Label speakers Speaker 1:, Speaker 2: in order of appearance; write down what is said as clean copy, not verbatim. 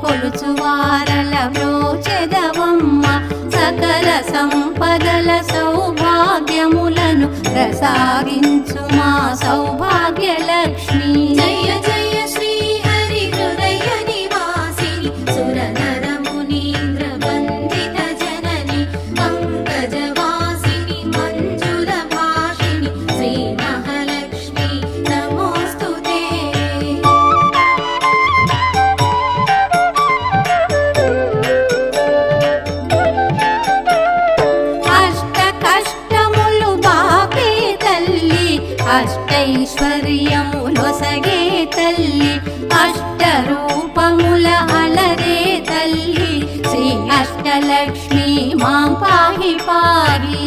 Speaker 1: కొలుచువారల బ్రోచెదవమ్మ సకల సంపదల సౌభాగ్యములను ప్రసాదించు మా సౌభాగ్యలక్ష్మి
Speaker 2: జయ జయ శ్రీ హరి హృదయ నివాసిని సురనర మునీంద్ర వందిత జనని పంకజవాసిని మంజుల భాషిని శ్రీ మహాలక్ష్మి నమోస్తుతే
Speaker 1: అష్ట కష్టములు బాపే తల్లి అష్టైశ్వర్యములొసగే తల్లి అష్టరూపముల అలరే తల్లి శ్రీ అష్టలక్ష్మి మాం పాహి పాహి